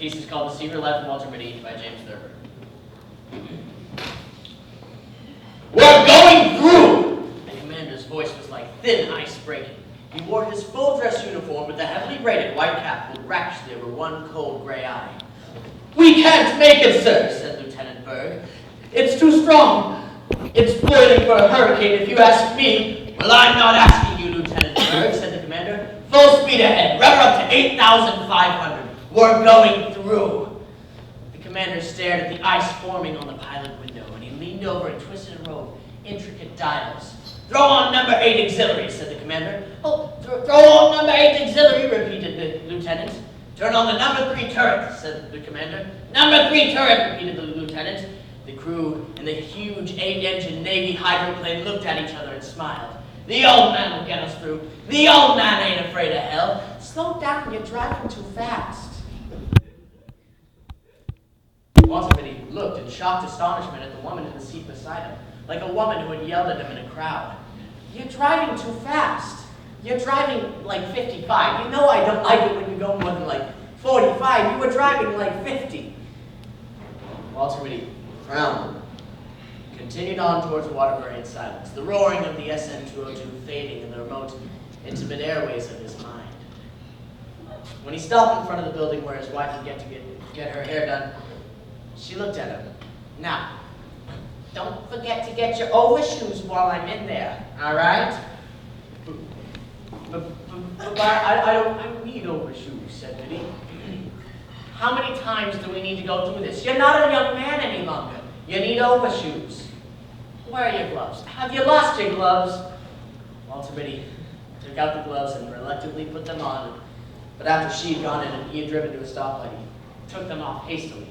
piece is called The Secret Life of Walter Mitty by James Thurber. We're going through! The commander's voice was like thin ice breaking. He wore his full dress uniform with a heavily braided white cap with racks over one cold gray eye. We can't make it, sir, said Lieutenant Berg. It's too strong. It's boiling for a hurricane, if you ask me. Well, I'm not asking you, Lieutenant Berg, said the commander. Full speed ahead. Rubber up to 8,500. We're going through. The commander stared at the ice forming on the pilot window, and he leaned over and twisted a row of intricate dials. Throw on number 8 auxiliary, said the commander. Oh, throw on number 8 auxiliary, repeated the lieutenant. Turn on the number 3 turret, said the commander. Number 3 turret, repeated the lieutenant. The crew and the huge 8-engine Navy hydroplane looked at each other and smiled. The old man will get us through. The old man ain't afraid of hell. Slow down, you're driving too fast. Walter Mitty looked in shocked astonishment at the woman in the seat beside him, like a woman who had yelled at him in a crowd. You're driving too fast. You're driving like 55. You know I don't like it when you go more than like 45. You were driving like 50. Walter Mitty frowned, continued on towards Waterbury in silence, the roaring of the SN-202 fading in the remote, intimate airways of his mind. When he stopped in front of the building where his wife would get her hair done, she looked at him. Now, don't forget to get your overshoes while I'm in there, all right? But I don't need overshoes, said Mitty. How many times do we need to go through this? You're not a young man any longer. You need overshoes. Where are your gloves? Have you lost your gloves? Walter Mitty took out the gloves and reluctantly put them on. But after she had gone in and he had driven to a stoplight, he took them off hastily.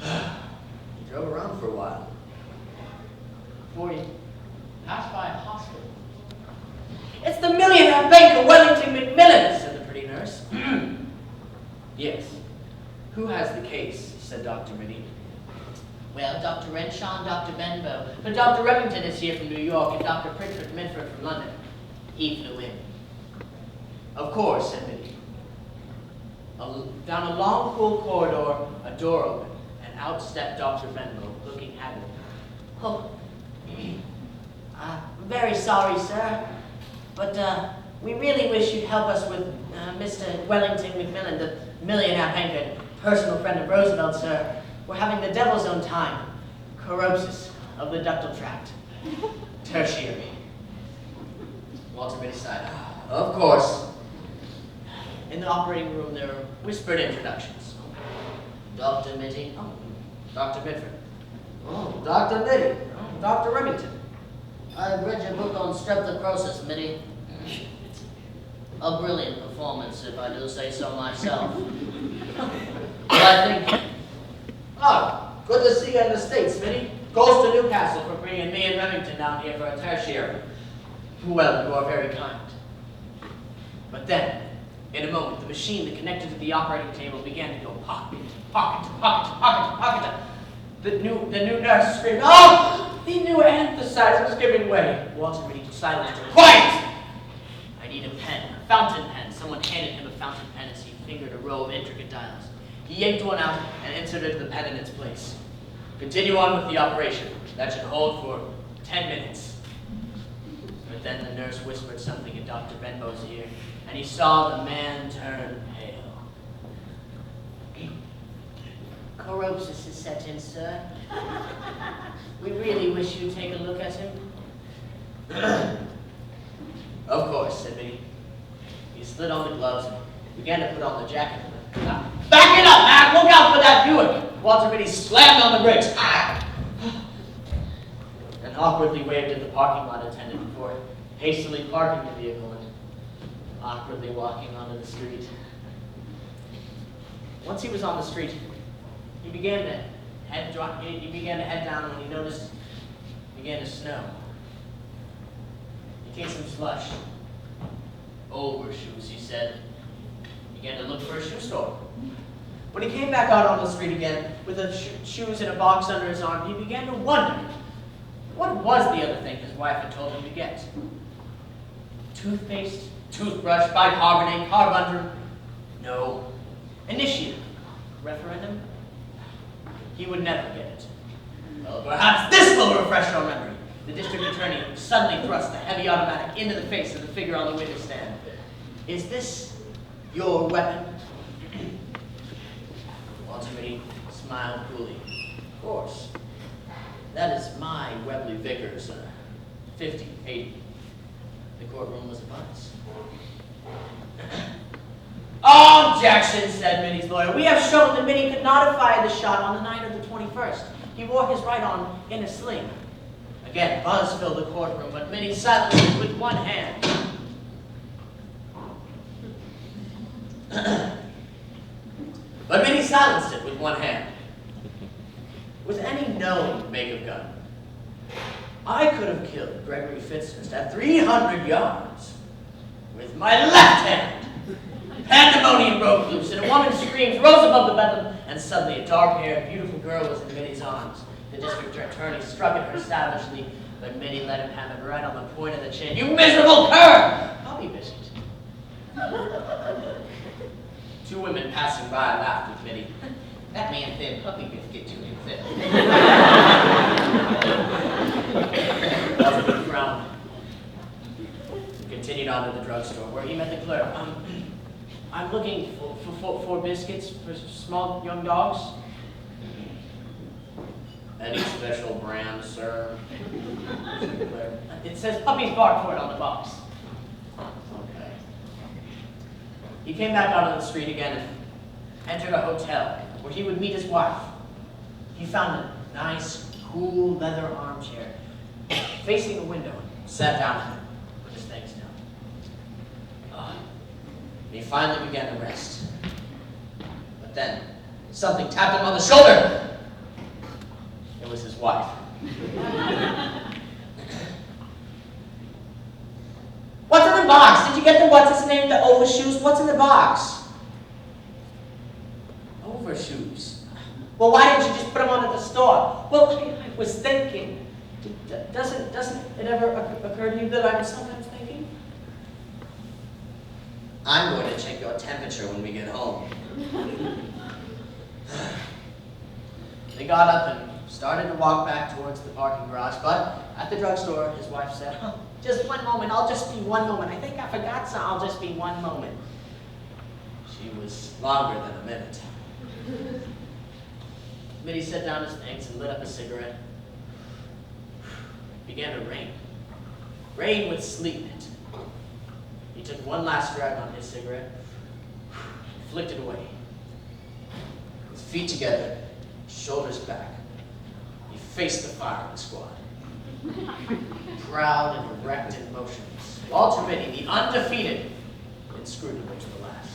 He drove around for a while before he passed by a hospital. It's the millionaire banker Wellington McMillan, said the pretty nurse. Yes. Who has the case? Said Dr. Mitty. Well, Dr. Renshaw and Dr. Benbow. But Dr. Remington is here from New York and Dr. Pritchard Mitford from London. He flew in. Of course, said Mitty. Down a long, cool corridor, a door opened, and out stepped Dr. Benbow, looking haggard. Oh, I'm very sorry, sir, but we really wish you'd help us with Mr. Wellington McMillan, the millionaire banker, personal friend of Roosevelt, sir. We're having the devil's own time. Corrosis of the ductal tract. Tertiary. Walter Mitty sighed. Of course. In the operating room, there were whispered introductions. Dr. Mitty. Oh, Dr. Mitford. Oh, Dr. Mitty. Oh, Dr. Remington. I've read your book on streptococcus, Mitty. A brilliant performance, if I do say so myself. But I think... Oh, good to see you in the States, Mitty. Goes to Newcastle for bringing me and Remington down here for a tertiary. Well, you are very kind. But then, in a moment, the machine that connected to the operating table began to go pocket, pocket, pocket, pocket, pocket. The new nurse screamed, "Oh!" The new anesthetizer was giving way. Walter Mitty silenced her. Quiet! I need a pen, a fountain pen. Someone handed him a fountain pen as he fingered a row of intricate dials. He yanked one out and inserted the pen in its place. Continue on with the operation. That should hold for 10 minutes. But then the nurse whispered something in Dr. Benbow's ear, and he saw the man turn pale. Corrosis is set in, sir. We really wish you'd take a look at him. Of course, said Mitty. He slid on the gloves and began to put on the jacket. Back it up, Mac! Look out for that Buick! Walter Mitty slammed on the brakes. And awkwardly waved at the parking lot attendant before hastily parking the vehicle and awkwardly walking onto the street. Once he was on the street, he began to head down when he noticed it began to snow. He came some slush. Overshoes, he said. He began to look for a shoe store. When he came back out on the street again, with the shoes in a box under his arm, he began to wonder, what was the other thing his wife had told him to get? Toothpaste, toothbrush, bicarbonate, carbuncle? No. Initiative. Referendum? He would never get it. Well, perhaps this will refresh your memory. The district attorney suddenly thrust the heavy automatic into the face of the figure on the witness stand. Is this your weapon? Walter Mitty smiled coolly. Of course. That is my Webley Vickers, 50, 80. The courtroom was abuzz. Objection, said Mitty's lawyer. We have shown that Mitty could not have fired the shot on the night of the 21st. He wore his right arm in a sling. Again, buzz filled the courtroom, but Mitty silenced it with one hand. With any known make of gun, I could have killed Gregory Fitzhurst at 300 yards with my left hand. Pandemonium broke loose, and a woman's screams rose above the bedlam, and suddenly a dark-haired, beautiful girl was in Mitty's arms. The district attorney struck at her savagely, but Mitty let him have it right on the point of the chin. You miserable cur! Puppy biscuit. Two women passing by laughed with Mitty. That man said puppy biscuit to himself. Walter frowned. He continued on to the drugstore, where he met the clerk. I'm looking for biscuits for small young dogs. Any special brand, sir? It says puppies bark for it on the box. Okay. He came back out on the street again and entered a hotel where he would meet his wife. He found a nice, cool leather armchair facing a window and sat down in it, put his things down. He finally began to rest. But then, something tapped him on the shoulder. It was his wife. What's in the box? Did you get the what's-his-name, the overshoes? What's in the box? Overshoes? Well, why didn't you just put them on at the store? Well, I was thinking. Doesn't it ever occur to you that I'm sometimes thinking? I'm going to check your temperature when we get home. They got up and started to walk back towards the parking garage, but at the drugstore, his wife said, "Oh, just one moment, I'll just be one moment. I think I forgot something, I'll just be one moment." She was longer than a minute. Mitty set down his things and lit up a cigarette. It began to rain. Rain with sleet in it. He took one last drag on his cigarette, flicked it away. With feet together, shoulders back, he faced the firing squad. Proud and erect and motionless, Walter Mitty, the undefeated, inscrutable to the last.